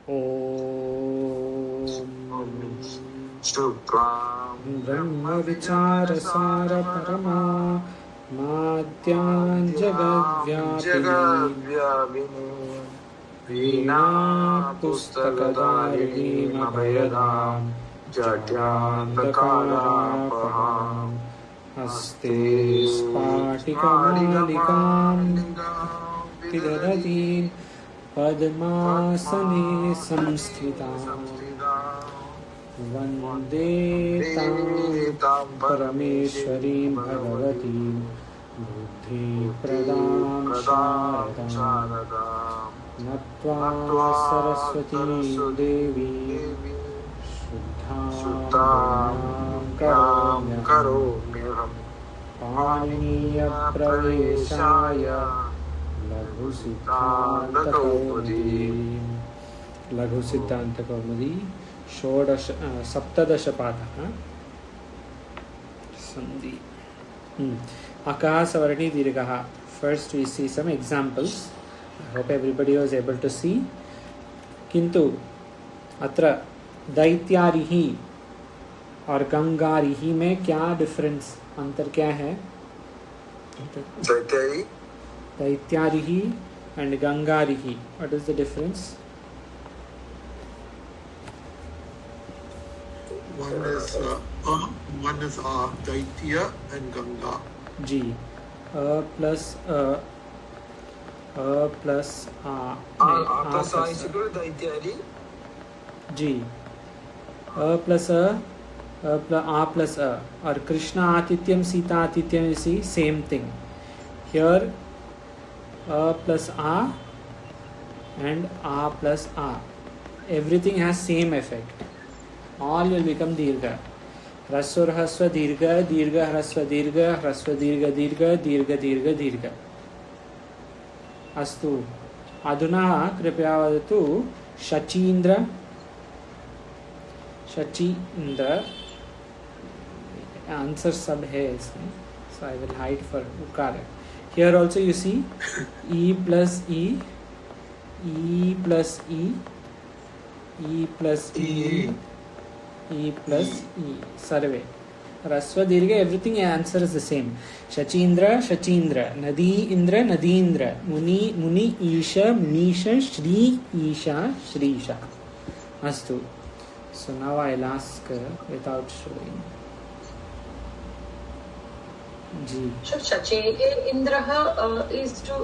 ॐ ब्रह्मविचारसारपरमा माद्यां जगद्व्यापिनी वीणापुस्तकधारिणीमभयदां जड्यान्धकारापहां हस्ते स्फाटिकामालिकां विदधतीं पद्मासने संस्थितां वन्दे तां परमेश्वरीं भगवतीं बुद्धिप्रदां शारदां नत्वा सरस्वतीं देवीं शुद्धां करोम्यहं पाणिनीयप्रवेशाय लघुसिद्धान्तकौमुदी सप्तदशपाठः सन्धि अकः सवर्णी दीर्घः. First we see some examples. I hope everybody was able to see. किन्तु अत्र दैत्यारिहि और गंगारिहि में क्या डिफरेंस, अंतर क्या है? दैत्यारिहि and गंगारिहि, what is the difference? One is Daitya and Ganga. Ji plus a plus a ji a plus a plus a और Krishna आतिथ्यम Sita आतिथ्यम is same thing. Here a plus a and a plus a, everything has same effect. All will become dirgha. ह्रस्व ह्रस्व दीर्घ दीर्घ ह्रस्व दीर्घ ह्रस्व दीर्घ दीर्घ दीर्घ दीर्घ दीर्घ. अस्तु, अधुना कृपया वदतु शचीन्द्र शचीन्द्र. आंसर सब है इसमें, so I will hide for ukar. Here also you see e plus e, e plus e, e plus e, e plus e. Survey ह्रस्व दीर्घ, everything answer is the same. Shachindra Shachindra, नदी इंद्र नदीन्द्र, मुनि मुनि, ईश मुनीश, श्री ईशा श्रीशा. अस्तु, so now I'll ask without showing. जी शचेः इन्द्रः is to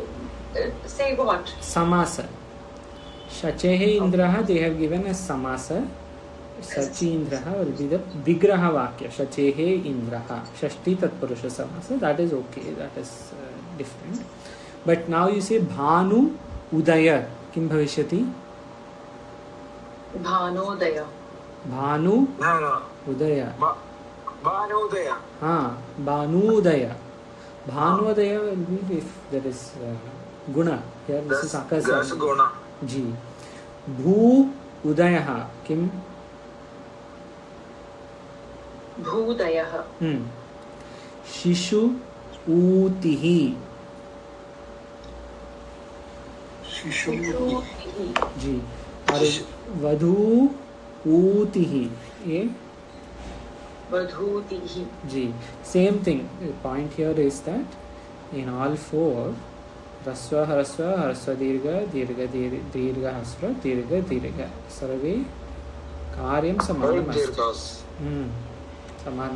say what? Samasa. शचेः इन्द्रः they have given as samasa. शचीन्द्रः will be the vigraha vakya. शचेः इन्द्रः षष्ठी तत्पुरुष समास. That is okay, that is different. But now you say Bhanu उदय, किं भविष्यति? भानोदय. भानु उदय. Bhanodaya. हाँ, भानुदय. भानुदय will be if there is guna. Here this is akasa. That's guna. जी. भू उदयः किम? भूदयः. शिशु ऊतिः. शिशुः. जी. और वधू ऊतिः, ये वधूतिः. जी. Same thing. Point here is that in all four ह्रस्व ह्रस्व ह्रस्व दीर्घ दीर्घ दीर्घ ह्रस्व दीर्घ दीर्घ सर्वे कार्यं समानम् अस्ति. समान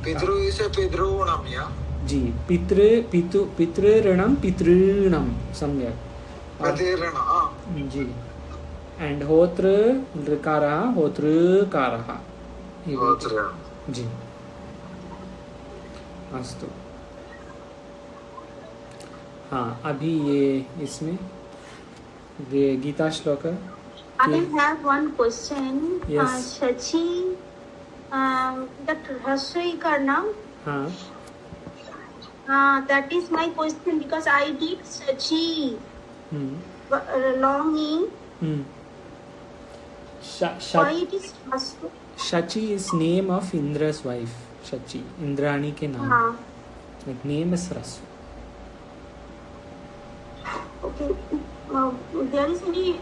पितृ is a पितॄणां, yeah? जी. पितृऋणं पितॄणां, सम्यक्. जी. एंड होत्र ऋकारः होतृकारः. जी. अस्तु. हाँ, अभी ये इसमें ये गीता श्लोक. I have one question. Yes. Shachi, that Rasoi Karnam. हाँ. That is my question because I did Shachi. Longing. Why it is Rasoi? Shachi is name of Indra's wife. Shachi, Indrani के नाम. Like name is Rasu. Okay. there is any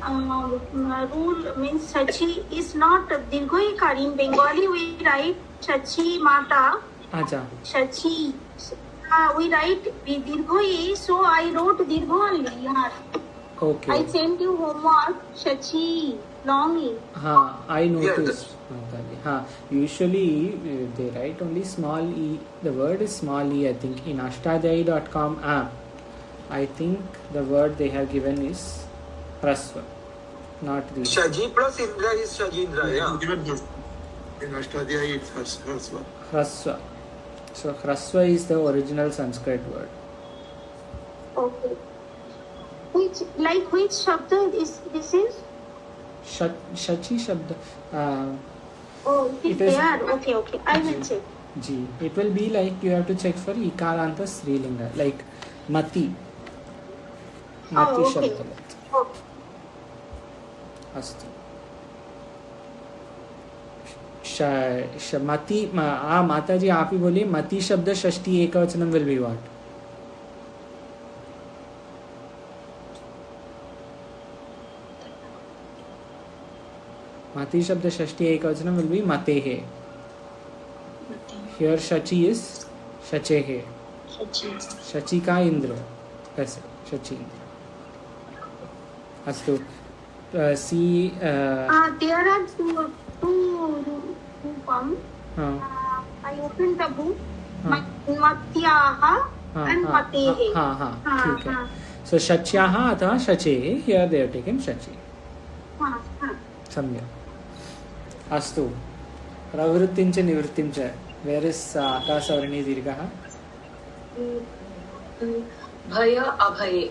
rule means Shachi is not Dirghoikar. In Bengali we write Shachi Mata, Acha. Shachi. We write Dirghoi, so I wrote Dirgho only. Yeah. Okay. I sent you homework Shachi long E. हाँ, I Yeah, noticed. हाँ, usually they write only small e. The word is small e. I think in ashtadhyayi.com app, I think the word they have given is Hrasva, not the. Shaji plus Indra is Shajindra, yeah. Given this. In Ashtadhyayi it's Hrasva. Hrasva. So Hrasva is the original Sanskrit word. Okay. Which shabda this is? Shachi Shabda. Oh, it is It is- there. Okay. I will check. Ji. It will be like you have to check for Ikaranta Srilinga, like Mati. Mati Oh, okay. Shabda. Oh, अस्तु मति माता जी आप ही बोलिए मति शब्द षष्ठी एकवचनम will be what मति शब्द षष्ठी एकवचनम will be मते है हियर शची इज शचे है शची का इंद्र ऐसे शची इंद्र अस्तु सी there are two rupam. हाँ I opened the book. हाँ Matyaha and Matehe. हाँ हाँ हाँ, ठीक है हाँ. सो शच्याः अथवा शचेः हियर दे आर टेकन शची हाँ, हाँ. सम्यक् अस्तु प्रवृत्तिं च निवृत्तिं च वेयर इज आकाशवर्णी दीर्घः भय अभये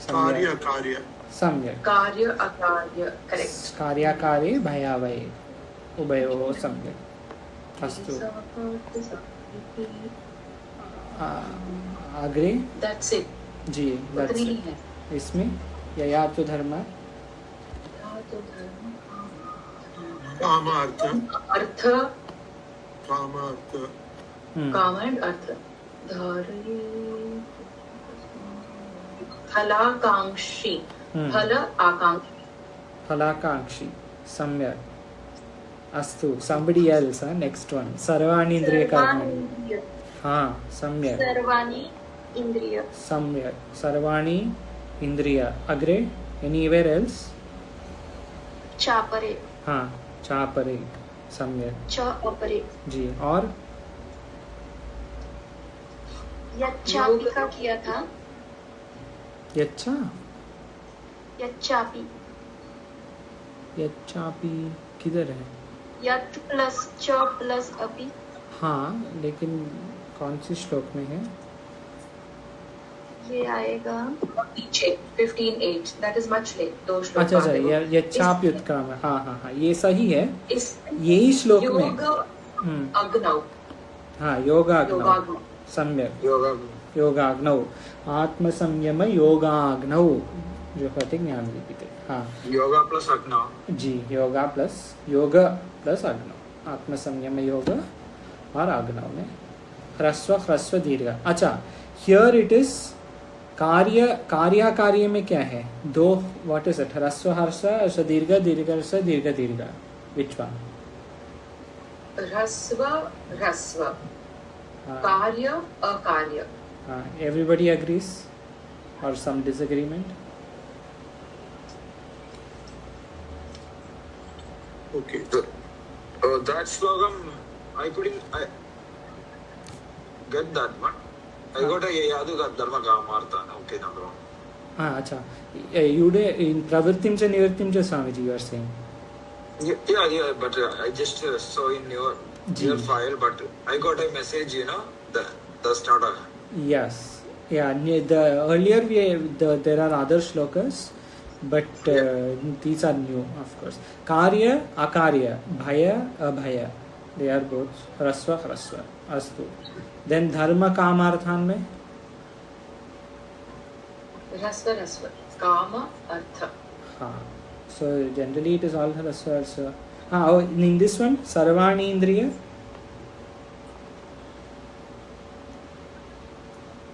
Karya, सम्यक् Karya. सम्यक् कार्य अकार्य करेक्ट कार्याकारे भयावये उभयोः सम्यक् अस्तु अग्रे दैट्स इट जी that's उतनी ही it. है इसमें यया तो धर्म Kama Artha. अर्थ Kama Artha. काम एंड अर्थ धारे फलाकांक्षी फल आकांक्षी फलाकांक्षी सम्यक् अस्तु somebody else next one सर्वाणि इंद्रिय कर्माणि हाँ सम्यक् सर्वाणि इंद्रिय. सम्यक् सर्वाणि इंद्रिय अग्रे एनीवेयर एल्स चापरे. हाँ चापरे सम्यक् च अपरे. जी और यच्चापि का किया था. यच्चा यच्चापि. यच्चापि किधर है यत् प्लस च प्लस अपि. हाँ लेकिन कौन सी श्लोक में है ये आएगा पीछे 15:8 दैट इज मच लेट दो श्लोक अच्छा अच्छा बाद है वो। यच्चापि उत्क्राम हाँ हाँ हाँ ये सही है इस यही श्लोक में योग हम्म, अग्नौ हाँ योगाग्नौ योगाग्नौ सम्यक Yoga. योगाग्नौ आत्मसंयम योगाग्नौ जो कहते हैं ज्ञान लिखित हाँ Yoga plus Agna. जी योगा प्लस अग्नौ आत्मसंयम योग और अग्नौ में ह्रस्व दीर्घ अच्छा हियर इट इज कार्य में क्या है दो व्हाट इज इट ह्रस्व दीर्घ दीर्घ विच वन ह्रस्व ह्रस्व कार्य अकार्य everybody agrees or some disagreement Okay. That slogam, I couldn't get that one. I got a yadu got dharma kamartha. Okay, no problem. हाँ अच्छा you in pravrittim cha nivrittim cha Swamiji you are saying Yeah, but I just saw in your file, but I got a message, that's not a... yes yeah the earlier there are other shlokas but these are new of course karya akarya bhaya abhaya they are both hrasva astu then dharma kamarthan mein ह्रस्व ह्रस्व काम अर्थ हाँ so generally it is all hrasva oh in this one sarvani indriya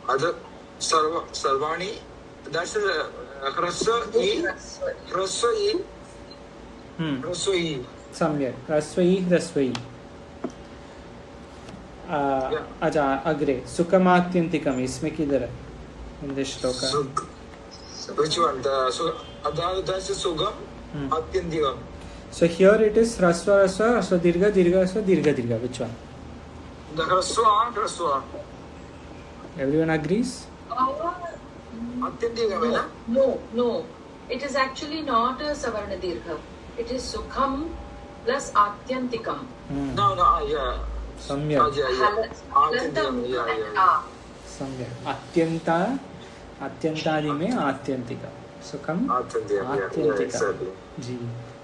Other Sarvani, that's ह्रस्व ई ह्रस्व ई सम्यक् ह्रस्वई ह्रस्वई अच्छा अग्रे सुखमात्यन्तिकम् इसमें किधर है in this shloka which one that's sugam atyantikam so here it is hrasva hrasva hrasva dirgha dirgha hrasva dirgha dirgha which one the hrasva everyone agrees atyantikam hai na No. It is actually not a Savarna Dirgha. It is Sukham plus Atyantikam. no yeah सम्यक् atyantikam yeah सम्यक् अत्यंता अत्यंतादि में आत्यंतिका सुखम आत्यंतिका जी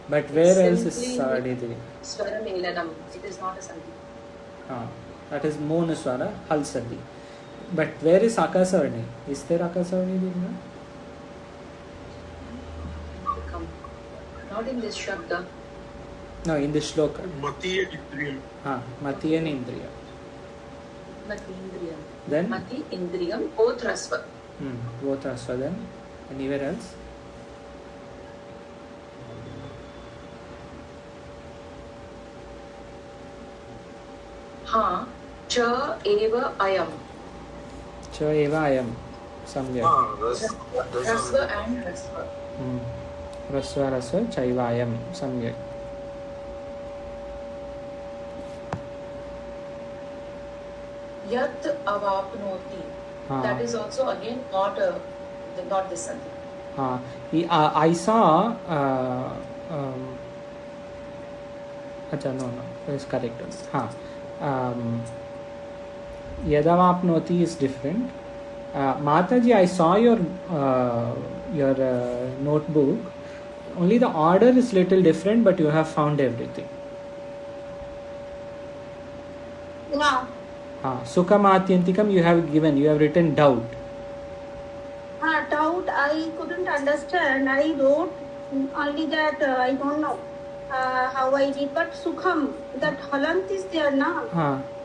but where else is Savarni Dirgha Swara Melanam. It is not a Sandhi. that is Monaswara Hal Sandhi but where is Akasavarni is there Akasavarni Dirgha Sukham. Not in this Shabda. no in this shloka Mati Indriyam. Mati and Indriya Mati Indriyam. then Mati Indriyam. Both Rasva. both Rasva then anywhere else Cha eva ayam. cha eva ayam सम्यक् Rasva and Rasva. ह्रस्व ह्रस्व चैव ayam सम्यक् Yat avapnoti. That is also again not this Sandhi. I saw अच्छा no is correct yadavapnoti is different Mataji I saw your notebook only the order is little different but you have found everything Yeah. Sukhamatyantikam you have written doubt Doubt I couldn't understand. I wrote only that I don't know how I read, but Sukham, that halant is there now.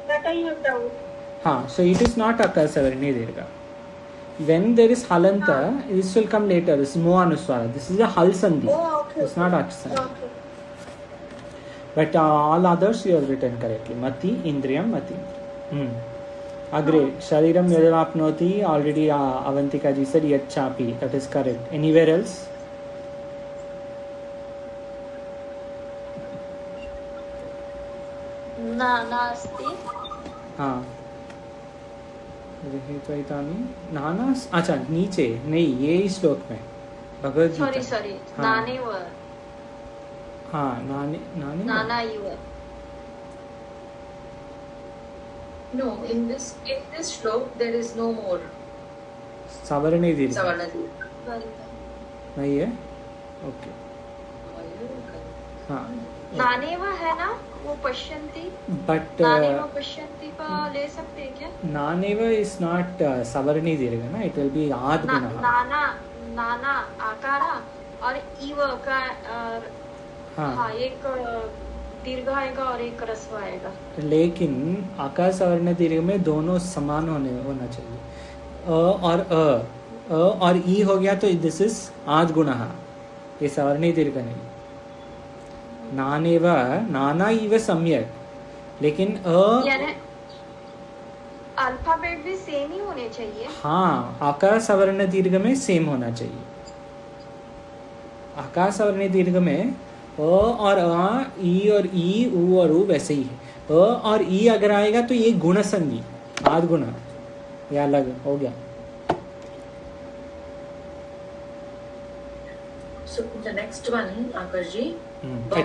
That I have doubt. So it is not Akasavarni Dirgha. When there is halanta, this will come later. This is Moanuswara. This is a hal sandhi. Oh, okay. It's not Akasandhi. Okay. But all others you have written correctly. Mati, Indriyam, Mati. Agre, Shariram Yadavapnoti, already Avantika ji said Yat Chapi. That is correct. Anywhere else? नास्ति नाना अच्छा नीचे नहीं ये इस श्लोक में Bhagavad Gita sorry नानेव नाने नाने नाना इव No, in this shlok there is no more Savarni Dirgha Savarna Dirgha. नहीं है ओके नानेव है ना वो पश्यन्ति बट नानेव पश्यन्ति का ले सकते हैं क्या नानेव इज नॉट Savarni Dirgha ना इट विल बी आद गुणः नाना आकारा और इव का एक दीर्घ आएगा और एक ह्रस्व आएगा लेकिन आकाशवर्ण दीर्घ में दोनों समान होना चाहिए अ और ई हो गया तो दिस इज आद गुणः ये सवर्णी दीर्घ नहीं नानेव नाना इव सम्यक लेकिन अल्फाबेट भी सेम ही होने चाहिए आकाशवर्ण दीर्घ में सेम होना चाहिए आकाशवर्ण दीर्घ में अ और ई और ई उ और उ वैसे ही है अ और ई अगर आएगा तो ये गुण संधि आद गुण या अलग हो गया So the next one, Akash ji.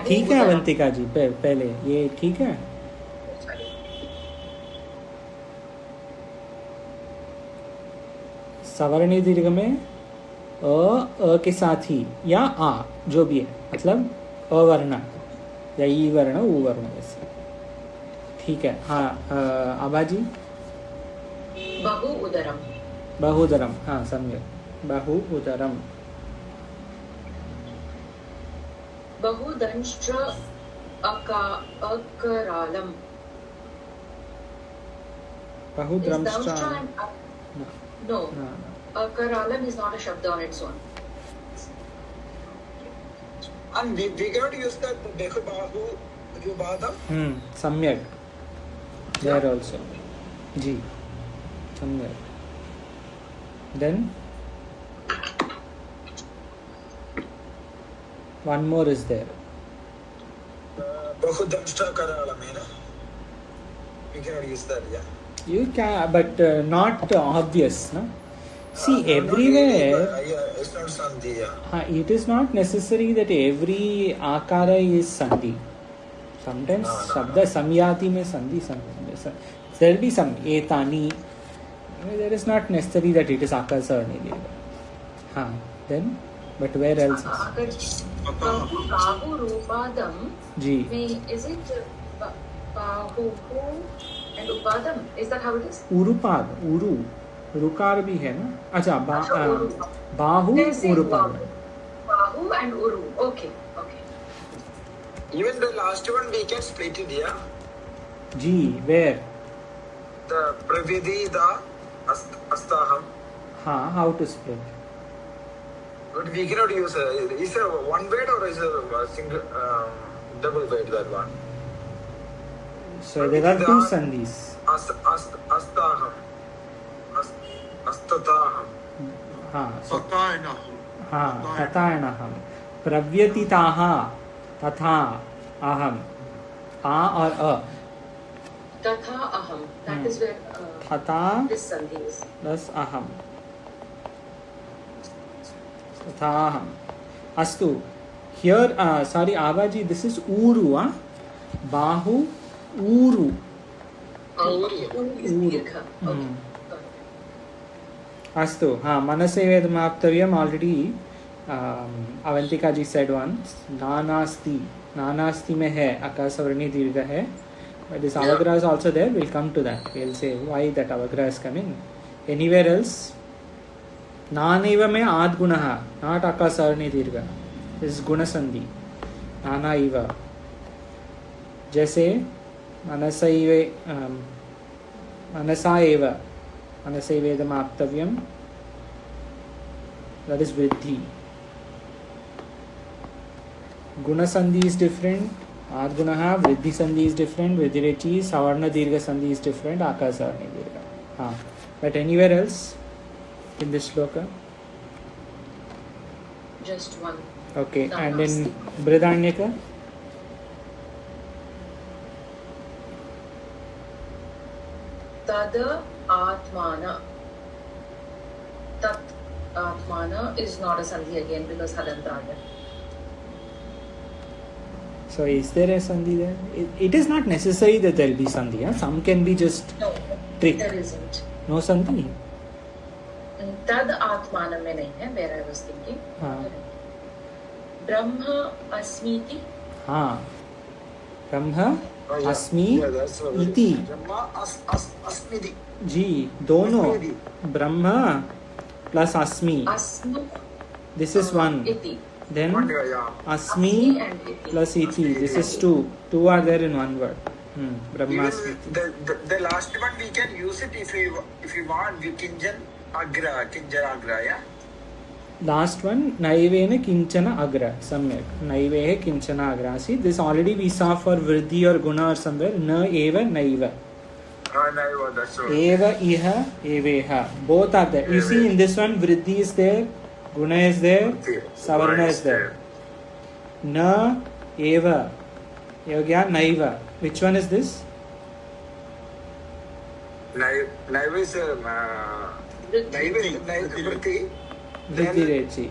ठीक है अवंतिका जी पहले ये ठीक है सवर्णी दीर्घ में अ के साथ ही या आ जो भी है मतलब अवर्ण या ई वर्ण उ वर्ण वैसे ठीक है आबाजी बहुउदरम बहुदरम सम्यक बहुउदरम बहुदंश्च अकरालम बहुद्रंश्च No, Akaralam is not a shabda on its own. And we cannot use that Behu Bahu Yubadam. Samyak. There also. Ji. Samyak. Then one more is there. Bahudamshta Karalamena. We cannot use that, yeah. You can, but not obvious, no? See, everywhere. It's not Sandhi, yeah. It is not necessary that every akara is sandhi. Sometimes shabda samyati mein sandhi. There will be some etani. There is not necessary that it is akasa or nidhi. Then, but where else? Bahu Rupadam. Ji. Is it Bahu and Upadam? Is that how it is? Urupad, Uru. रुकार भी है ना. अच्छा, बाहु उरुपाद. Bahu and Uru. Okay. Even the last one we can split it, yeah. Ji, where? The Pravidida Astaham. How to split? But we cannot use is it one word or is it a single double word, that one? So there are two sandhis. Astaham. Astataham. Tatainaham. Pravyatitaha. Tatha. Aham. A or a. Tatha aham. That is where Tatha this sandhi is. plus aham. Tathaham. Astu. Here, Abaji, this is Uru. Bahu, Uru. Uru is dirgha. Okay. Astu. Manasevedamaptavyam already Avantika ji said once. Nanasti. Nanasti mein hai. Akasavarni dirgha hai. But this avagra is also there. We'll come to that. We'll say why that avagra is coming. Anywhere else? Nanaiva mein ad gunaha. Not akasavarni dirgha. This is guna sandhi. Nanaiva. जैसे मनसा एव मनसैवेदमाप्तव्यम, that is vriddhi. Guna sandhi is different, adgunaha. Vriddhi sandhi is different, vriddhirechi. Savarna dirgha sandhi is different, akasavarni dirgha. But anywhere else in this shloka? Just one. Okay, and in Brihadanyaka? Tada Atmana. Tat Atmana is not a sandhi again because Halantaya. So is there a sandhi there? It is not necessary that there will be sandhi. Some can be just No, trick. there isn't. No sandhi? Tad Atmana mein nahi hai, where I was thinking. Brahma Asmiti. Brahma Asmi iti. Brahma Asmidi. जी, दोनों. Brahma plus Asmi. Asmi. This is one. Iti. Then Yeah. Asmi and iti. plus iti. This is two. Two are there in one word. Brahma Even Asmi. the last one we can use it if we want. We Kinjan Agra, yeah. Last one, Naivena Kinchana Agra. Samyak. Naivehe Kinchana Agra. See, this already we saw for Vriddhi or Guna or somewhere. Na eva naiva. Naiva, that's all. Eva iha eveha. Both are there. You see in this one, Vriddhi is there, Guna is there, Savarna is there. Na eva. Yogya naiva. Which one is this? Naiva is Vriddhi. Vriddhi Rechi.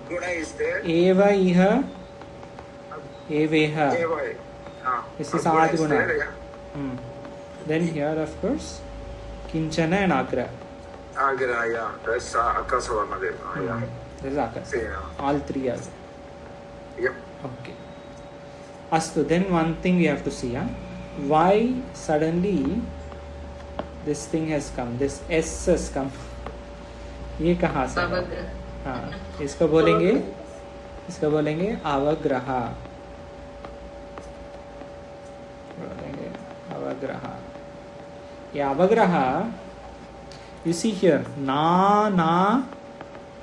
Guna is there. Eva iha eveha. Eva. This is Guna Adguna. there, yeah. Then here, of course, Kinchana and Agra. Agra, yeah. That's Akasavarna there. Yeah. This is Agra. Same, yeah. All three are there. Yep. Okay. Astu, then one thing we have to see. Why suddenly this thing has come? This S has come. ये कहाँ से? हाँ, इसको बोलेंगे अवग्रहा. बोलेंगे अवग्रहा. ये अवग्रहा, you see here, na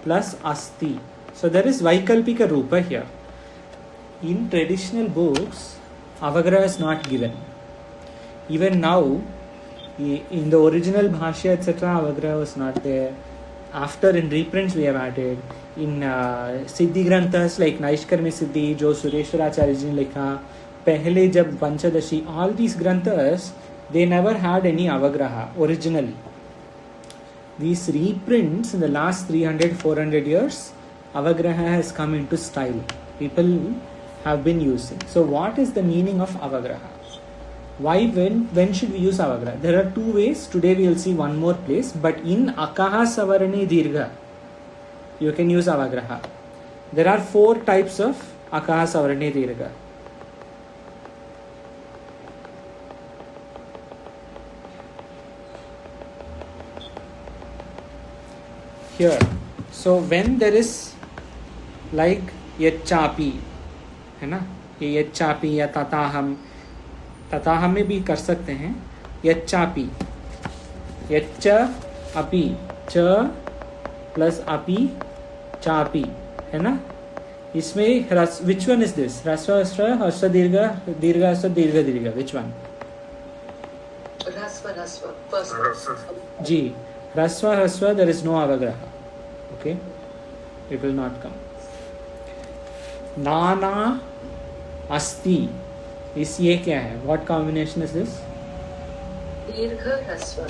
plus asti. So there is Vaikalpika Rupa here. in traditional books, Avagraha is not given. Even now, in the original Bhashya, etc., Avagraha was not there. After in reprints, we have added. In Siddhi Granthas like Naishkarmi Siddhi, जो सुरेश्वराचार्य जी ने लिखा, पहले जब Panchadashi, all these Granthas, they never had any Avagraha originally. These reprints in the last 300-400 years, Avagraha has come into style. People have been using. So what is the meaning of Avagraha? Why, when should we use Avagraha? There are two ways. Today we will see one more place. But in Akaha Savarane Dirgha, you can use Avagraha. There are 4 types of Akaha Savarane Dirgha. Here. So when there is like Yachapi, है ना, ये यच्चापी या तथाहम में भी कर सकते हैं. यच्चापी, यच्च अपी, च प्लस अपी चापी, है ना. इसमें which one is this? ह्रस्व ह्रस्व दीर्घ दीर्घ ह्रस्व दीर्घ दीर्घ, which one? ह्रस्व first. जी, ह्रस्व ह्रस्व, there is no avagraha. Okay, it will not come. नाना अस्ति, इस ये क्या है? What combination is this? दीर्घ ह्रस्व.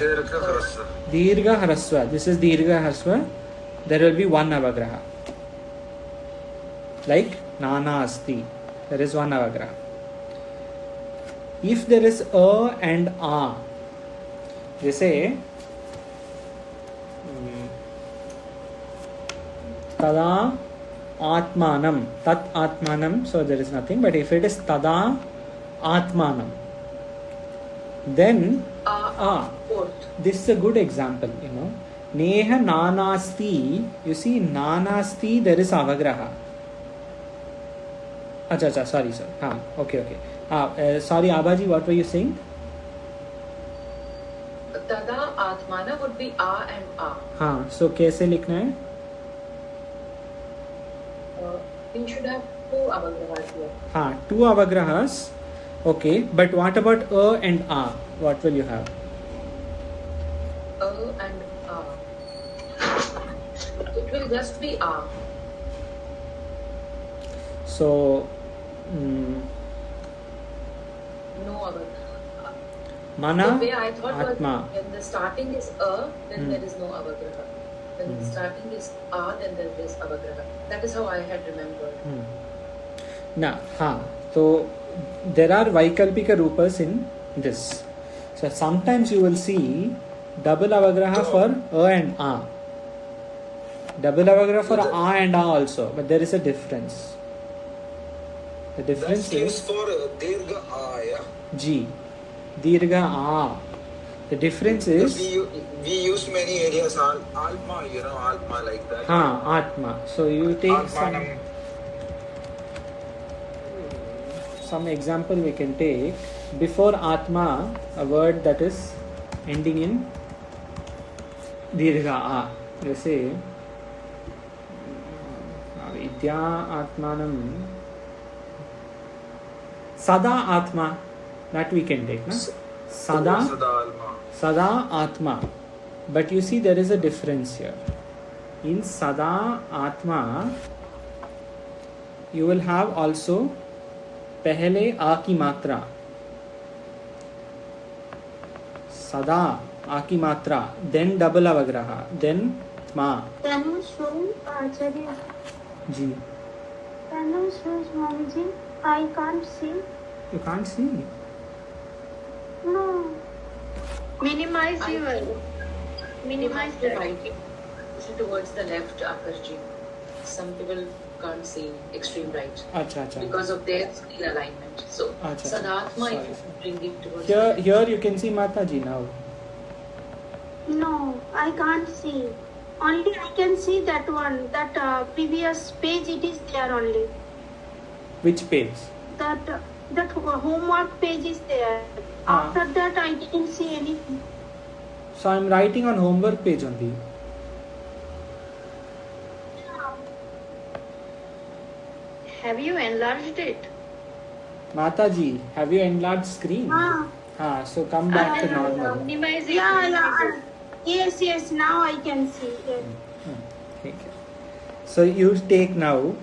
दीर्घ ह्रस्व. This is दीर्घ ह्रस्व. There will be one avagraha. Like nana asti, there is one avagraha. If there is a and a, जैसे tada atmanam, tat atmanam, so there is nothing. But if it is tada atmanam, then this is a good example, you know. Neha nanasti, you see nanasti, there is avagraha. Acha, sorry sir. Okay. Sorry Abhaji, what were you saying? Tada atmana would be a and a. हाँ, so कैसे लिखना है? You should have 2 avagrahas here. हाँ, 2 avagrahas. Okay, but what about a and a? What will you have? A and a. It will just be a. So, No avagraha. mana The way I thought was atma. when the starting is a, then there is no avagraha. When the starting is a, then there is avagraha. That is how I had remembered. Na, हाँ, so there are Vaikalpika Rupas in this. So sometimes you will see double avagraha for a and a. Double avagraha for a and a also, but there is a difference. The difference is for dirgha a, yeah? G. Dirgha a. The difference is we use many areas alma, you know, alma like that. atma. So you take some example we can take. Before atma, a word that is ending in dirgha a. जैसे विद्या आत्मानम, sada atma, that we can take, na? Sada atma. But you see there is a difference here. In sada atma, you will have also pehle a ki matra. Sada a ki matra, then double avagraha, then ma. Can you show Acharya? Ji. Can you show Swamiji? I can't see. You can't see. No. Minimize the writing. Towards the left, Akarji. Some people can't see extreme right. Acha. Because of their screen alignment. So, Acha. Sadatma, Sorry, if you bring it towards Here you can see Mataji now. No, I can't see. Only I can see that one. That previous page, it is there only. Which page? That homework page is there. After that, I didn't see anything. So I'm writing on homework page only. Have you enlarged it? Mataji, have you enlarged screen? So come back to normal. Minimize it. Yeah. Yes. Now I can see. Yes. ठीक है. So you take now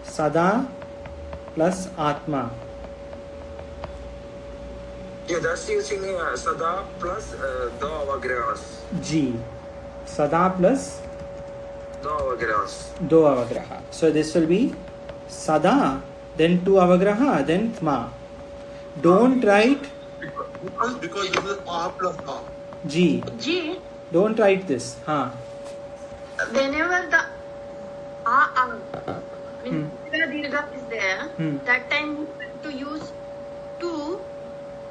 Sada plus Atma. Yeah, that's using Sada plus the Avagrahas. G. Sada plus The Avagrahas. do avagraha. So this will be Sada, then 2 avagraha, then Tma. Don't write Because this is A plus A. G. G. Don't write this. Whenever the means dirgha is there, that time you have to use 2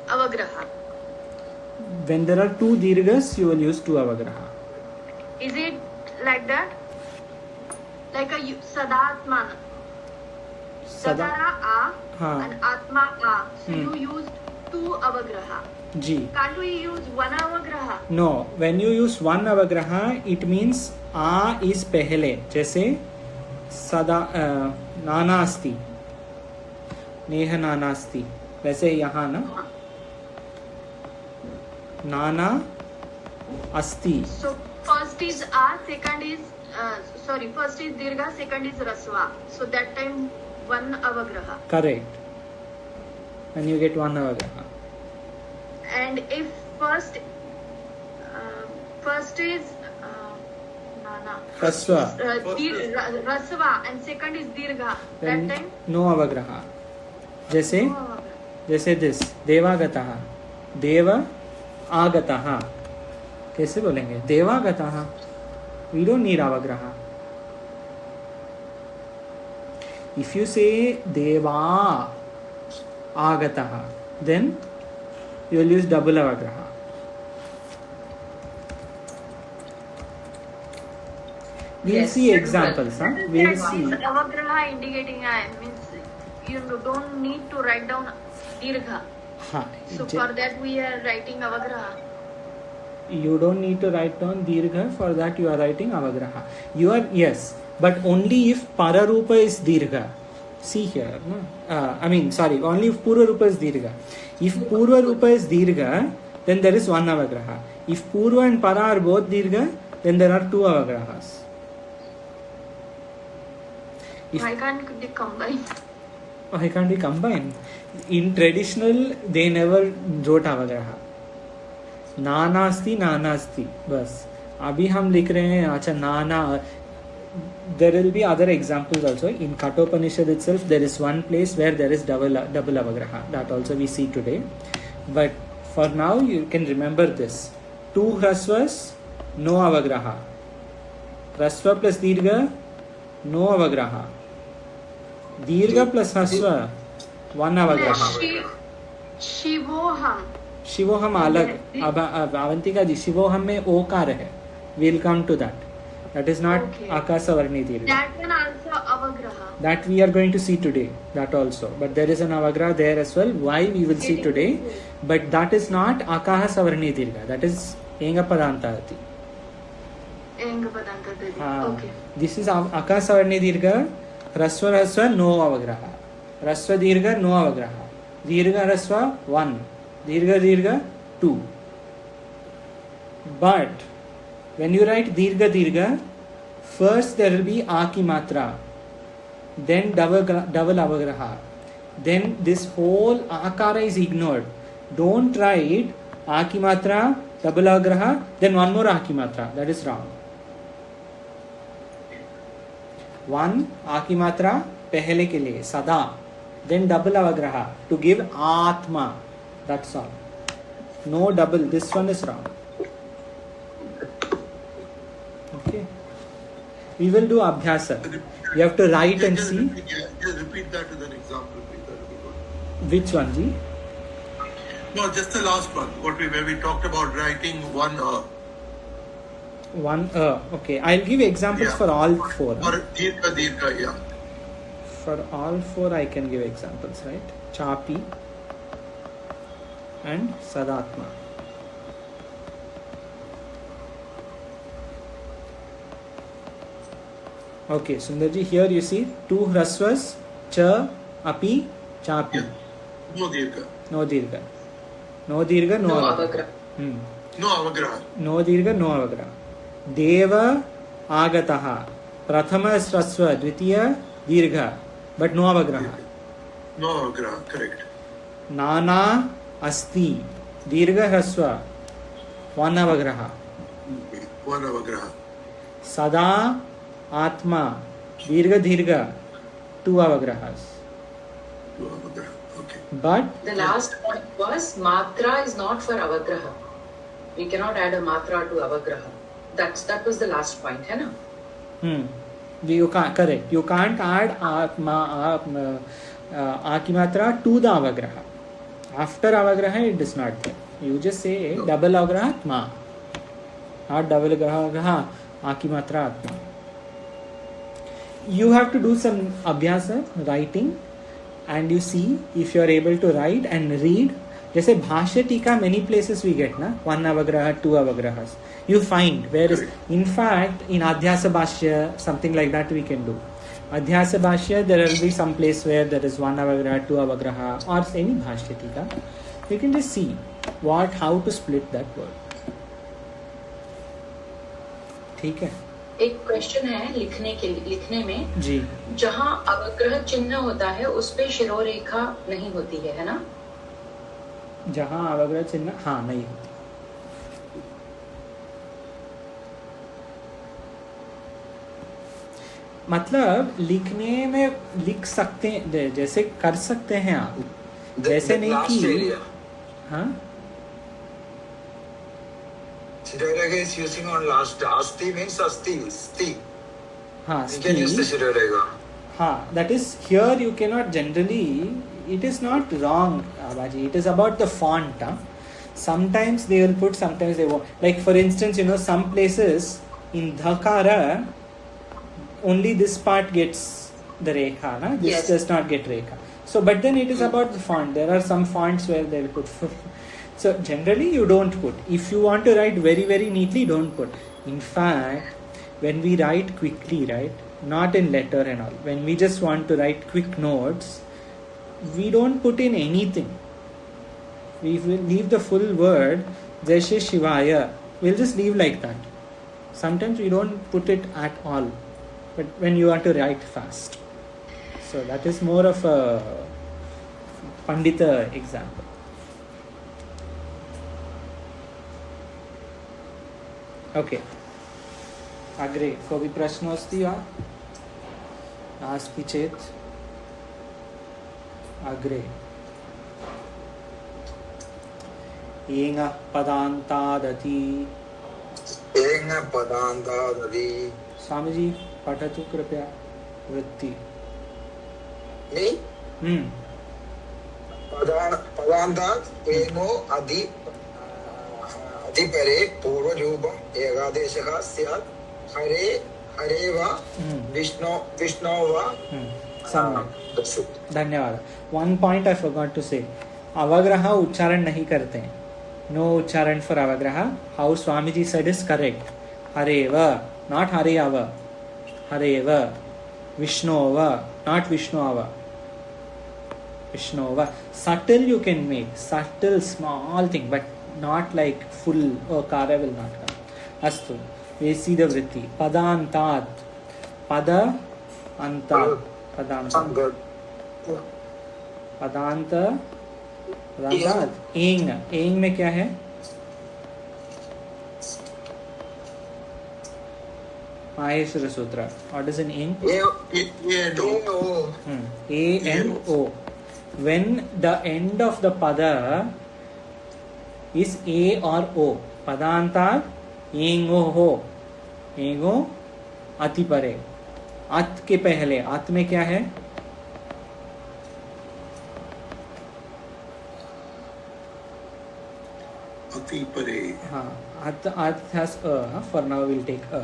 avagraha. When there are 2 dirghas, you will use 2 avagraha. Is it like that? Like a sadatman. Sadara a and atma a. So you used 2 avagraha. G. Can't we use 1 avagraha? No, when you use 1 avagraha, it means A is pehle. जैसे सदा नाना अस्ति, नेह नाना अस्ति, वैसे यहाँ ना नाना अस्ति. So first is a, second is first is dirgha, second is rasva. So that time 1 avagraha. Correct. And you get 1 avagraha. And if first is nana Rasva. rasva and second is dirgha, Then that time no avagraha. जैसे no avagraha. जैसे this देवागतः, देव आगतः. कैसे बोलेंगे? देवागतः. We don't need avagraha. If you say deva agatah, then you will use double avagraha. We'll Yes, see examples. We'll see. Avagraha indicating I means you don't need to write down dirgha. So for that we are writing avagraha. You don't need to write down dirgha. For that you are writing avagraha. You are, yes, but only if pararupa is dirgha. See here, no? Only if purva rupa is dirgha. If purva rupa is dirgha, then there is 1 avagraha. If purva and para are both dirgha, then there are 2 avagrahas. Why can't they combine? Why can't we combine? In traditional, they never wrote avagraha. नानास्ति नानास्ति बस. अभी हम लिख रहे हैं अच्छा नाना. There will be other examples also. In Kathopanishad itself, there is one place where there is double avagraha. That also we see today. But for now, you can remember this. 2 hrasvas, no avagraha. Hrasva plus dirgha, no avagraha. Dirgha plus hrasva, 1 avagraha. Shivoham. शिवोहम अलग. अब अवंतिका जी शिवोहम में ओकार है. We'll come to that. That is not akasavarni dirgha. That one also avagraha. That we are going to see today. That also. But there is an avagraha there as well. Why we will see today. But that is not akaha savarni dirgha. That is enga padantati. Enga padantati. Okay. This is akasavarni dirgha. Rasva no avagraha. Rasva dirgha no avagraha. Dirgha rasva 1. Dirgha 2. But when you write dirgha, first there will be a ki matra, then double avagraha, then this whole akara is ignored. Don't write a ki matra, double avagraha, then one more a ki matra. That is wrong. 1 a ki matra pehle ke liye sada, then double avagraha to give atma. That's all. No double. This one is wrong. Okay. We will do abhyasa. You have to write and see. Just repeat that with an example. Which one, Ji? No, just the last one. Where we talked about writing 1 One. Okay. I'll give examples for all 4. Or dirgha, yeah. For all 4, I can give examples, right? Chapi and Sadatma. Okay, Sundarji, here you see 2 hrasvas, च अपि चापि no दीर्घ no दीर्घ no दीर्घ no No अवग्रह avagraha. No अवग्रह no दीर्घ no अवग्रह देव आगतः प्रथम ह्रस्व द्वितीय दीर्घ बट नो अवग्रह नो अवग्रह करेक्ट नाना अस्ति दीर्घ ह्रस्व वन अवग्रह वन अवग्रह सदा आत्मा दीर्घ दीर्घ टू अवग्रह टू अवग्रह okay but The last point was matra is not for avagraha. We cannot add a matra to avagraha. That was the last point, है ना? you can't correct you can't add atma a ki matra to the avagraha after avagraha it is not there you just say double avagraha atma not double avagraha a ki matra atma you have to do some abhyasa writing and you see if you are able to write and read जैसे भाष्य टीका many places we get ना one avagraha two avagrahas you find where is in fact in adhyasa bhashya something like that we can do adhyasa bhashya there will be some place where there is one avagraha two avagraha or any bhashya tika you can just see what how to split that word ठीक है एक question है लिखने में जी जहाँ अवग्रह चिन्ह होता है उस पे शिरोरेखा नहीं होती है ना? जहाँ अवग्रह चिन्ह हाँ नहीं होती मतलब लिखने में लिख सकते हैं जैसे कर सकते हैं आप जैसे नहीं कि हाँ Shirorekha is using on last. Asti means asti. Sti. हाँ You can use the Shirorekha. हाँ that is here you cannot generally it is not wrong Abaji it is about the font huh? Sometimes they will put sometimes they won't like for instance you know some places in dhakara only this part gets the rekha na? This Yes. does not get rekha so but then it is about the font there are some fonts where they will put so generally you don't put if you want to write very very neatly don't put in fact when we write quickly right not in letter and all when we just want to write quick notes we don't put in anything we will leave the full word Jai Shri Shivaya we'll just leave like that sometimes we don't put it at all but when you want to write fast so that is more of a Pandita example okay अग्रे कोऽपि प्रश्नो अस्ति वा नास्ति चेत् अग्रे येङ पदान्तादति येङ पदान्तादति स्वामीजी पठतु कृपया वृत्ति Me? पदान्तात् येङो अधिपरे पूर्वरूपम् एकादेशः स्यात् हरे हरे वा विष्णो वा सम्यक् धन्यवाद one point I forgot to say avagraha उच्चारण नहीं करते हैं no उच्चारण for avagraha how Swamiji said is correct hareva not hareyava hareva vishnova not vishnova vishnova subtle you can make subtle small thing but not like full kara will not come astu we see the vritti padantat pada antat padantat पदांत एंग एंग में क्या है Maheshwar Sutra what is एन एंग ए एन ओ when the end of the pada is a or o padantat engo हो एंगो अति परे अत के पहले अत में क्या है अति परे हाँ at has a for now we'll take a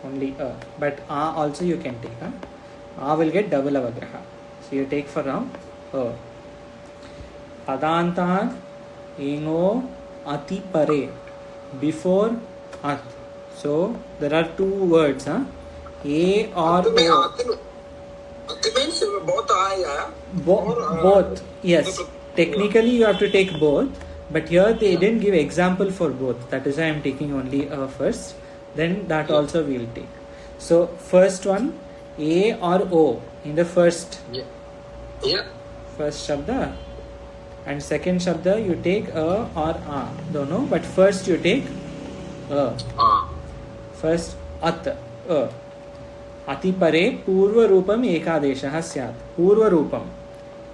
only a but a also you can take a will get double avagraha so you take for now a padantan ingo ati pare before at so there are two words a or o It means both आया. Both, yes. Technically you have to take both, but here they didn't give example for both. That is why I am taking only a first. Then that also we will take. So first one, A or O in the first. Yeah. First shabda. And second shabda you take A or A. Don't know, but first you take A. First At. A. Atipare Purva Rupam Ekadeshah Syat. Purva Rupam.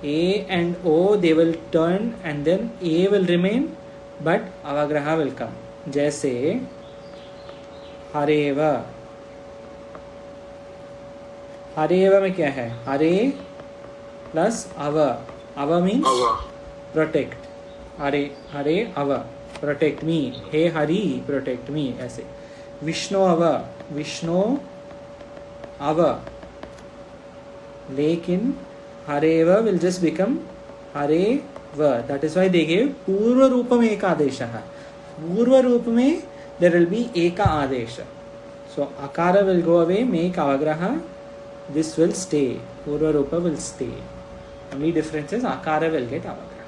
A and O they will turn and then A will remain but avagraha will come. जैसे हरेवा. हरेवा में क्या है? हरे plus अव. अव means protect. Hare Hare अव protect me. हे Hari protect me. ऐसे विष्णु अव. विष्णु अव. लेकिन Hareva will just become Hareva. That is why they gave Purva Rupam Eka Adesha. Purva Rupame there will be Eka Adesha. So Akara will go away, make Avagraha. This will stay. Purva Rupa will stay. Only difference is Akara will get Avagraha.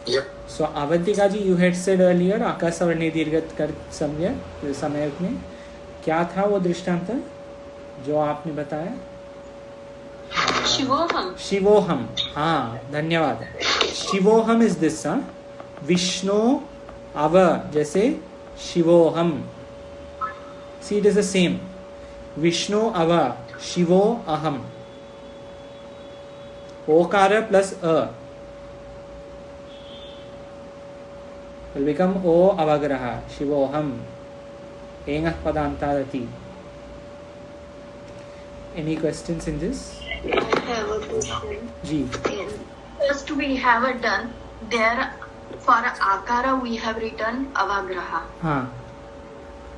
Yep. So Avantika ji, you had said earlier Akasavarni Dirgat Kar Samayat में क्या था वो दृष्टांत जो आपने बताया? शिवोहम. शिवोहम. हाँ, धन्यवाद. शिवोहम इज दिस. विष्णु अव जैसे शिवोहम. See it is the same. Vishnu अव शिवो अहम. ओकार प्लस अ will become O avagraha. शिवोहम. एंगः पदान्तादति. Any questions in this? I have a question. Ji. First we have it done. There for akara we have written avagraha. हाँ.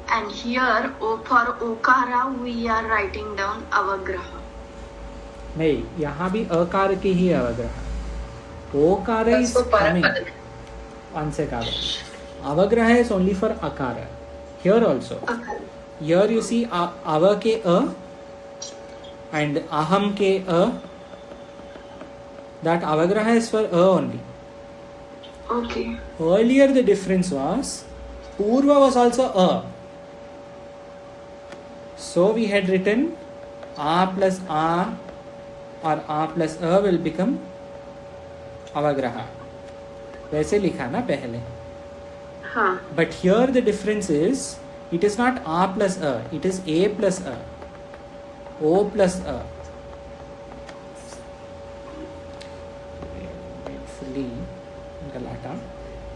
And here for okara we are writing down avagraha. नहीं, यहाँ भी अकार की ही अवग्रह. ओकार is coming. One second. Avagraha is only for akara. Here also. Here you see ava ke a and aham ke a. That avagraha is for a only. Okay. Earlier the difference was Purva was also a. So we had written a plus a or a plus a will become avagraha. वैसे लिखा ना पहले. हाँ. But here the difference is it is not a plus a, it is a plus a, o plus a. Fully गलाटा.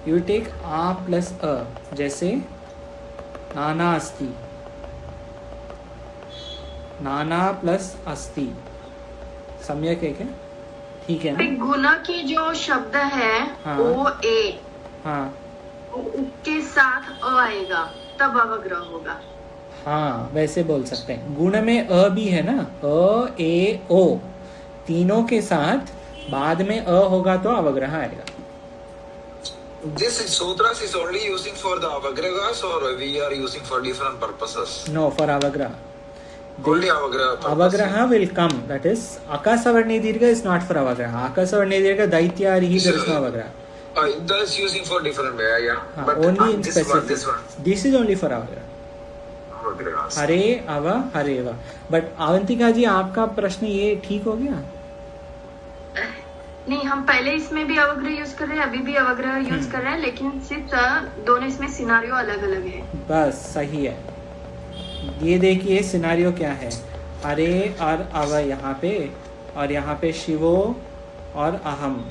You take a plus a. जैसे नाना अस्ति. नाना plus अस्ति. सम्यक है क्या? ठीक है ना? गुना की जो शब्द है हाँ. ओ ए. हाँ. उसके साथ अ आएगा तब अवग्रह होगा. हाँ, वैसे बोल सकते हैं. गुण में अ भी है ना. अ ए ओ तीनों के साथ बाद में अ होगा तो अवग्रह आएगा. This sutras is only using for the avagragas or we are using for different purposes? No, for avagraha. Only avagraha purpose. Avagraha will come. That is Akasavarni Dirgha is not for avagraha. Akasavarni Dirgha Daityarihi there is no avagraha. That is using for different way, yeah. But only in this specific. this one. This is only for avagraha. Avagragas. हरे अव हरेवा. But Avantika जी आपका प्रश्न ये ठीक हो गया? नहीं, हम पहले इसमें भी अवग्रह यूज कर रहे हैं, अभी भी अवग्रह यूज कर रहे हैं, लेकिन सिर्फ दोनों इसमें सिनारियो अलग अलग है. बस सही है. ये देखिए सिनारियो क्या है. हरे और अव यहाँ पे और यहाँ पे शिवो और अहम.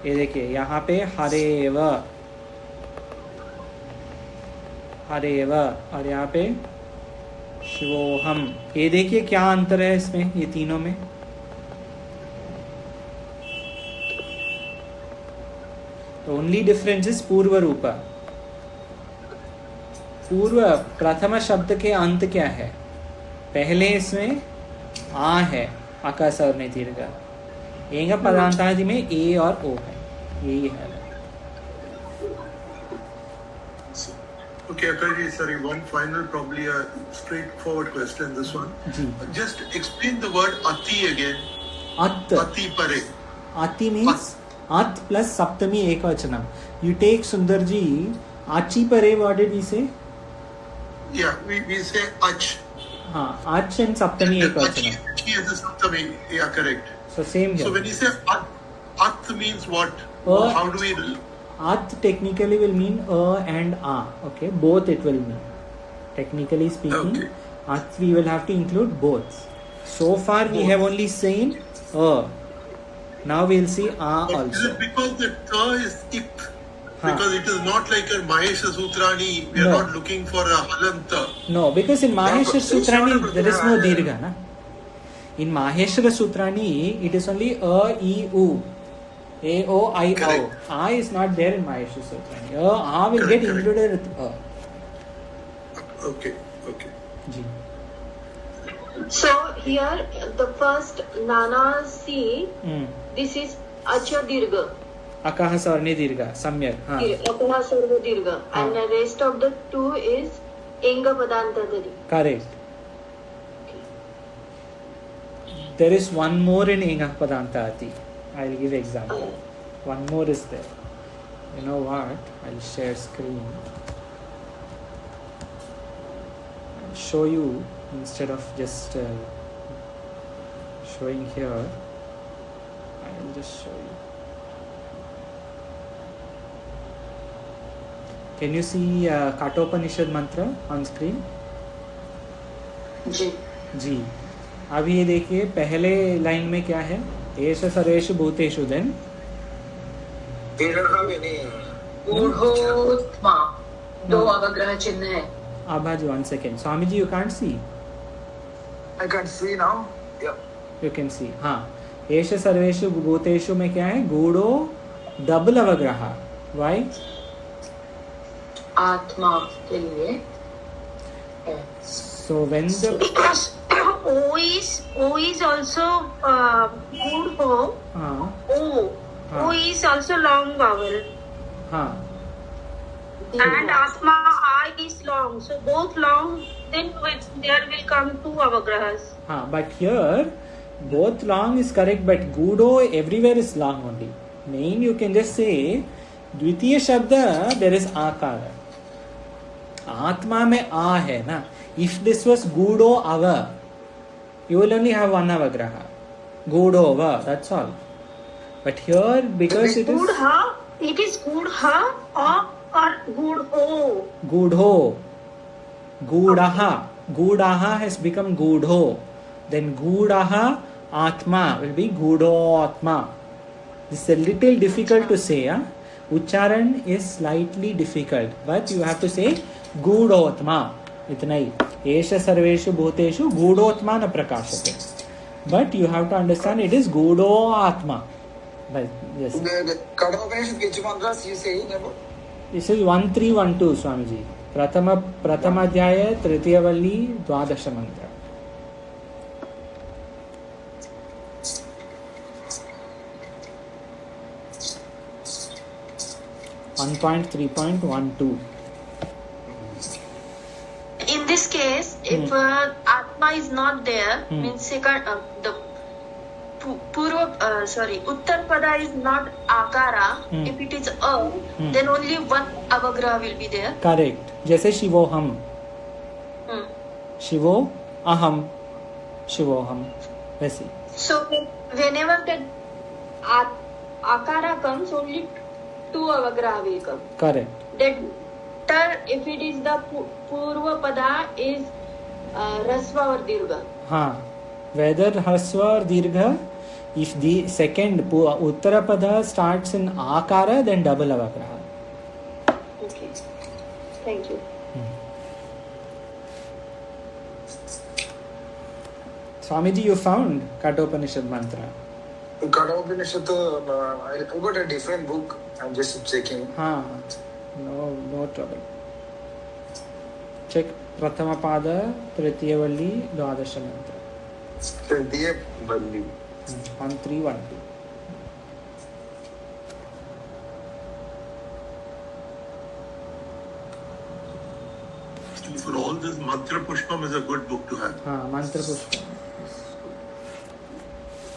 ये देखिए यहाँ पे हरेव हरेव और यहाँ पे शिवोहम. ये देखिए क्या अंतर है इसमें ये तीनों में. The only difference is पूर्व रूपा. पूर्व प्रथम शब्द के अंत क्या है? पहले इसमें आ है आकाशवर्णी दीर्घ. एंग पदांतादि में ए और ओ है. यही है. Okay, Akaji, sorry, one final, probably a straightforward question, this one. Ji. Just explain the word ati again. At. Ati pare. Ati means at plus saptami ekvachanam. You take Sundarji, achi pare, what did we say? Yeah, we say ach. Ach and saptami ekvachanam. Achi is the saptami. Yeah, correct. So same here. So when you say at means what? How do we... At technically will mean and a. Okay, both it will mean. Technically speaking, Okay. at we will have to include both. So far we have only seen Now we will see a But is also. it because the ta is ik? Huh. Because it is not like a Mahesha Sutrani. We are No. not looking for a halanta. No, because in Maheshwara but it's Sutrani not a- there is no dirgha. Na? In Maheshwara Sutrani it is only a, e, u. A, O, I, O. Correct. A is not there in Maheshwara Sutrani. A will Correct, get correct. included with a. Okay, okay. Ji. So here the first Nana C, Hmm. this is Acha Dirga, Akaha Savarni Dirgha. Samyak. हाँ. Akaha Sarva Dirga, Ah. and the rest of the two is Enga Padantadari. Correct. There is one more in Enga Padantati. I will give example. One more is there. You know what? I'll share screen. I'll show you instead of just showing here. I will just show you. Can you see Kathopanishad mantra on screen? Ji. जी अभी ये देखिए पहले line में क्या है एष सर्वेषु भूतेषु then We don't have any. Gudhotma. No. दो अवग्रह चिन्ह है. Abhaj 1 second Swamiji you can't see I can see now. Yeah. you can see हाँ एष सर्वेषु भूतेषु में क्या है गूढ़ो डबल अवग्रह why आत्मा के लिए है. so when the Because O is also good ho. हाँ O. O is also long vowel. हाँ And Atma I is long. So both long, then there will come two avagrahas. हाँ but here both long is correct but gudo everywhere is long only main you can just say द्वितीय शब्द there is आकार आत्मा में आ है ना if this was gudo ava you will only have one avagraha gudo ava that's all but here because it Good is ha. It is good ha or good ho. gudho gudaha gudaha has become gudho then gudaha atma will be gudo atma this is a little difficult to say huh? Ucharan is slightly difficult but you have to say gudotma इतना ही एष सर्वेषु भूतेषु गूढ़ोत्मा न प्रकाशते but you have to understand it is gudo atma but yes The Kathopanishad, which mantras you saying about? this is 1312 Swamiji प्रथम अध्याय तृतीय वल्ली द्वादश मंत्र 1.3.12 In this case, if Atma is not there, means second the Uttar Pada is not Akara. If it is A, then only one Avagraha will be there. correct जैसे शिवोहम शिवो अहम शिवोहम वैसे So whenever that Akara comes, only two Avagraha will come. correct That if it is the Purva Pada is Rasva or Dirgha. हाँ whether ह्रस्व or दीर्घ if the second उत्तर पद starts in आकार then double अवग्रह Okay. Thank you. Swamiji you found Kathopanishad mantra Kathopanishad, I got a different book. I'm just checking. हाँ no trouble check प्रथम पाद तृतीय वल्ली द्वादश मंत्र Tridya Valli. 1312 Pushpam is a good book to have. Mantra Pushpam.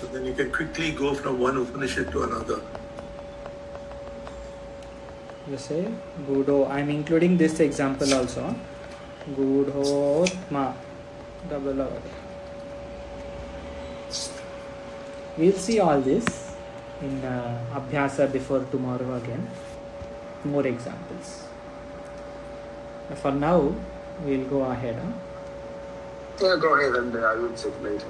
So then you can quickly go from one Upanishad to another. You say Gudo. I'm including this example also. Gudhotma. Double over. We'll see all this in Abhyasa before tomorrow again. More examples. For now, we'll go ahead. Yeah, go ahead and I will check later.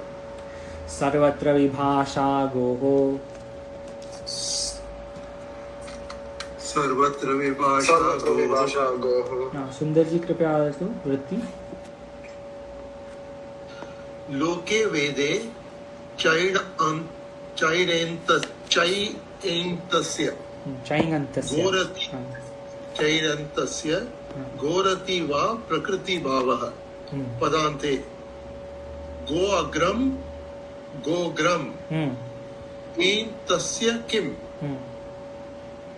Sarvatra vibhasha goho. Sarvatra vibhasha goho. Sundar ji कृपया तो वृत्ति. Loke vede chairentasya gorati va prakriti bhavaha padante go agram go gram in tasya kim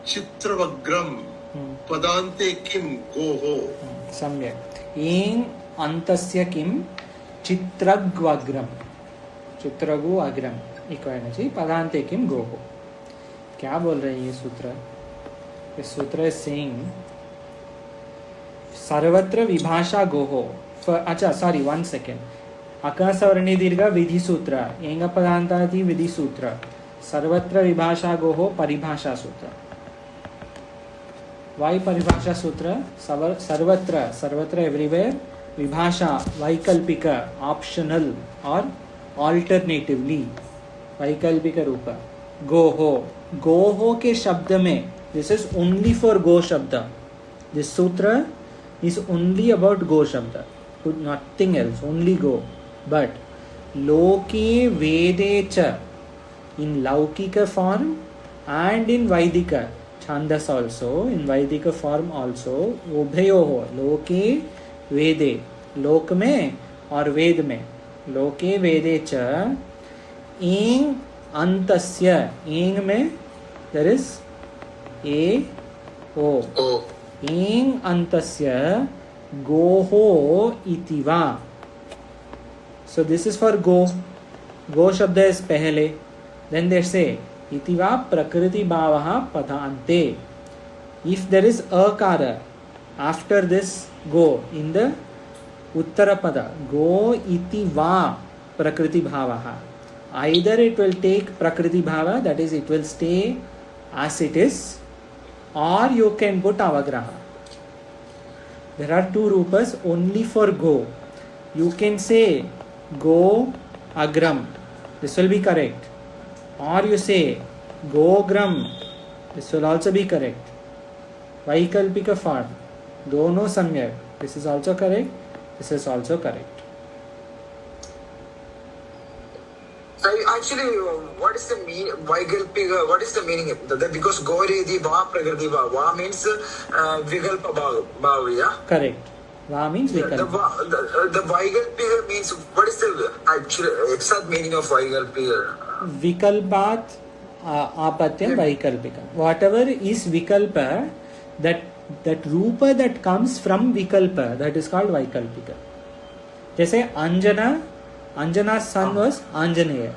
chitravagram padante kim goho. सम्यक. इन अंतस्य किम चित्रग्वग्रम चित्रगु अग्रम equal to पदांते किम गोहो. क्या बोल रहे हैं ये सूत्र? ये सूत्र सेइंग सर्वत्र विभाषा गोहो. अच्छा सॉरी 1 सेकेंड. अकसवर्णी दीर्घ विधि सूत्र एंग पदांतादि विधि सूत्र सर्वत्र विभाषा गोहो परिभाषा सूत्र. वाई परिभाषा सूत्र सर्वत्र एवरीवेयर. विभाषा वैकल्पिक ऑप्शनल और ऑल्टरनेटिवली वैकल्पिक रूप. गोहो के शब्द में this is only for go शब्द. दिस सूत्र is only about go shabda, nothing else, only go. But loke vede cha, in laukika form and in vaidika chandas also, in vaidika form also, ubhayoho loke vede, lok में और वेद में. लोके वेदे च ईंग अंतस्य, ईंग में there is a o. ईंग अंतस्य गोहो इति वा. So this is for go. Go शब्द is पहले. Then they say इति वा प्रकृति भावः पदान्ते. If there is akara after this go in the uttara pada, go iti va prakriti bhavaha, either it will take prakriti bhava, that is it will stay as it is, or you can put avagraha. There are two rupas only for go. You can say go agram, this will be correct, or you say go gram, this will also be correct. Vaikalpika form, dono samyak, this is also correct, this is also correct. Actually, what is the meaning? Vaikalpika, what is the meaning? Because Gauri di Va Prakriti Va. Va means Vikalpa Bhav, yeah? Correct. Va means Vikalpa. The Vaikalpika means, what is the actual exact meaning of Vaikalpika? Vikalpat apatyam Vaikalpika. Whatever is Vikalpa, that rupa that comes from Vikalpa, that is called Vaikalpika. जैसे Anjana's son was Anjaneya.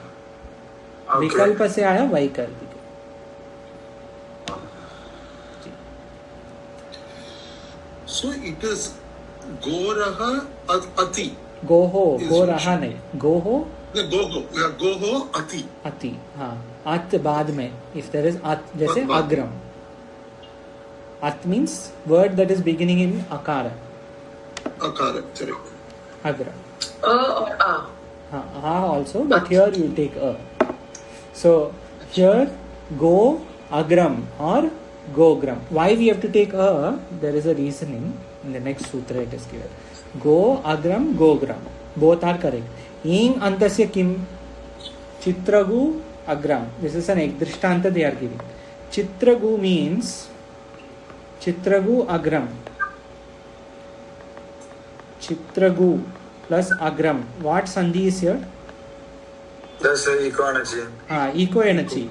Okay. विकल्प से आया वैकल्पिक. So it is goraha ati. गोहो, गो रहा नहीं, गोहो गोहो अति. अति, हाँ. अत बाद में, if there is at, जैसे अग्रम. At means word that is beginning in akara. Akara, correct. Agra. Or a. Also, but here you take a. So here go agram or go gram. Why we have to take a? There is a reasoning in the next sutra. It is given. Go agram, go gram. Both are correct. Ing antasya kim chitragu agram. This is an ekdrishtanta they are giving. Chitragu means Chitragu agram. Chitragu plus agram. What sandhi is here? That's the eco energy. Eco energy.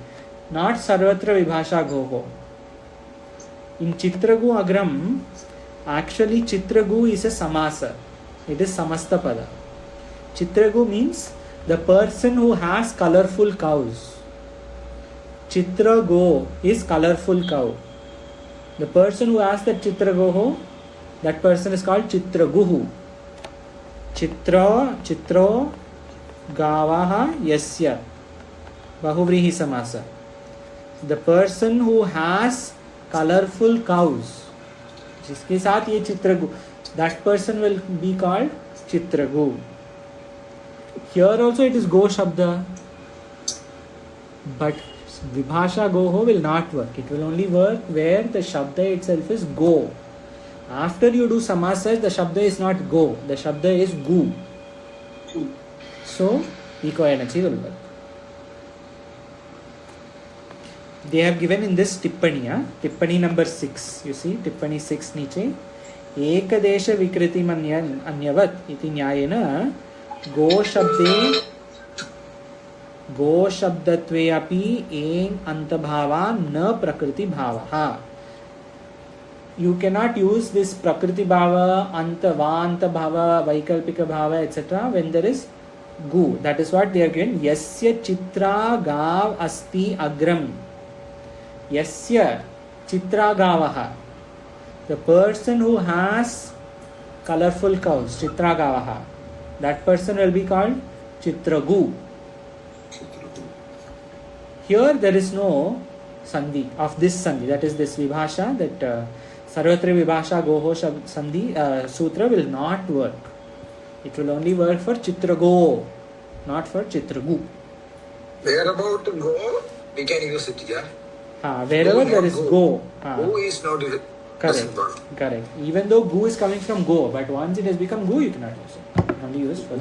Not sarvatra vibhasha goho. In Chitragu agram, actually Chitragu is a samasa. It is Samastapada. Chitragu means the person who has colorful cows. Chitrago is colorful cow. The person who has that Chitragoho, that person is called Chitraguhu. Chitro Gavaha Yasya. Bahuvrihi Samasa. The person who has colorful cows. जिसके साथ ये चित्रगु, that person will be called Chitragu. Here also it is Go Shabda, but Vibhasha Goho will not work. It will only work where the Shabda itself is Go. After you do Samasa, the Shabda is not Go, the Shabda is Gu. So, Eko energy will work. They have given in this Tippani, Tippani number 6. You see, Tippani 6 niche. Ekadesha Vikriti Anyavat iti nyayena Go Shabdatve api eng antabhava na prakriti bhava. You cannot use this prakriti bhava, anta bhava, vaikalpika bhava, etc. when there is Gu. That is what they are given. Yasya chitra gav asti agram. Yasya chitra gavaha. The person who has colorful cows, chitra gavaha, that person will be called Chitragu. Here there is no sandhi of this sandhi, that is this vibhasha, that sarvatra vibhasha goho sandhi sutra will not work. It will only work for Chitrago, not for Chitragu. Where about go, we can use it, yeah? Wherever there is go. Go is not Correct. Even though Gu is coming from Go, but once it has become Gu, you cannot use it. You can only use for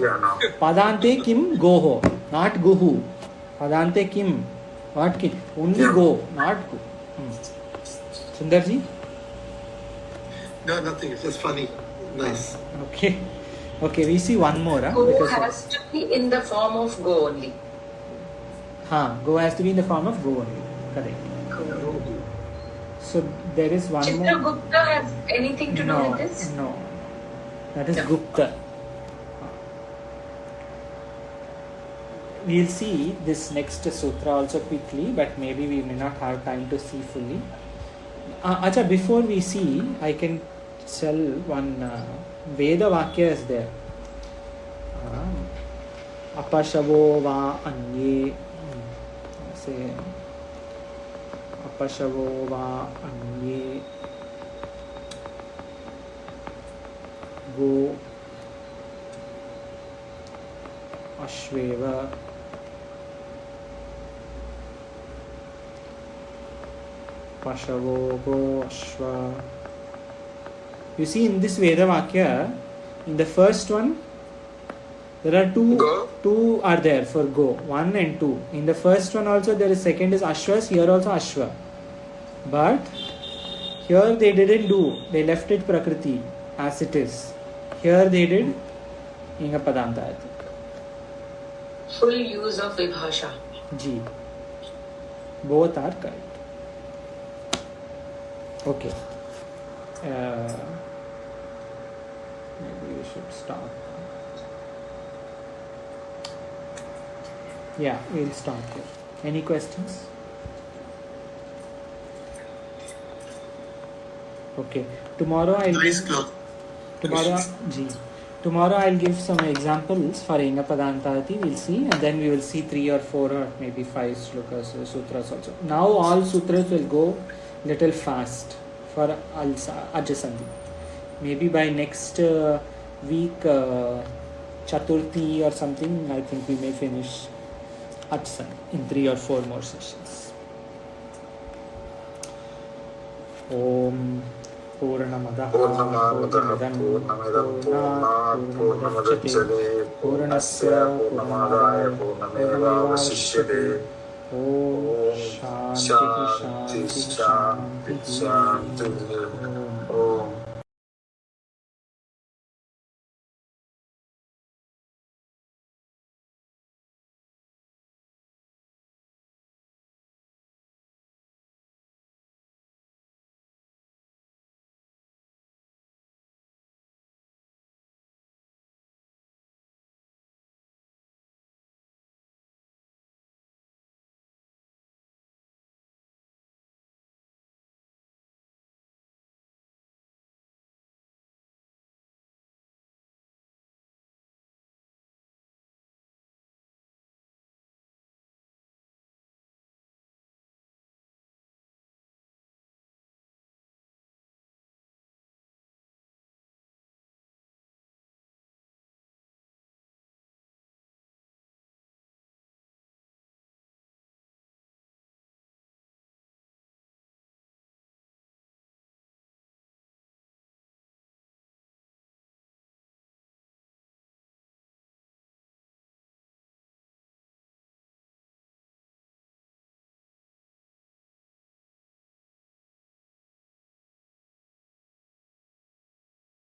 Padante Kim Goho, not Guhu. Padante Kim, what Kim? Only Go, not Gu. Sundarji? No, nothing. It's just funny. Nice. Okay, we see one more. Go has to be in the form of Go only. Go has to be in the form of Go only. Correct. So there is one more. Chitragupta has anything to do with this? No. That is Gupta. We'll see this next sutra also quickly, but maybe we may not have time to see fully. Acha, before we see, I can tell one Veda Vakya is there. Apashavo va anye. Say Apashavo va anye go ashveva Pashavo go ashva. You see in this Veda Vakya, in the first one there are two are there for go, 1 and 2. In the first one also there is second is ashvas, here also ashva. But here they didn't do, they left it prakriti as it is. Here they did inga padanta. Full use of vibhasha. Ji. Both are correct. Okay. Maybe we should stop. Yeah, we'll stop here. Any questions? Okay. Tomorrow I'll give some examples for Inga Padantati. We'll see, and then we will see 3 or 4 or maybe 5 shlokas or sutras also. Now all sutras will go little fast for Ajasandhi. Maybe by next week, Chaturthi or something, I think we may finish Ajasandhi in 3 or 4 more sessions. Om Purnamadah Purnamidam Purnasya Purnamadaya Purnamevavasishyate. Om Shanti Shanti Shanti.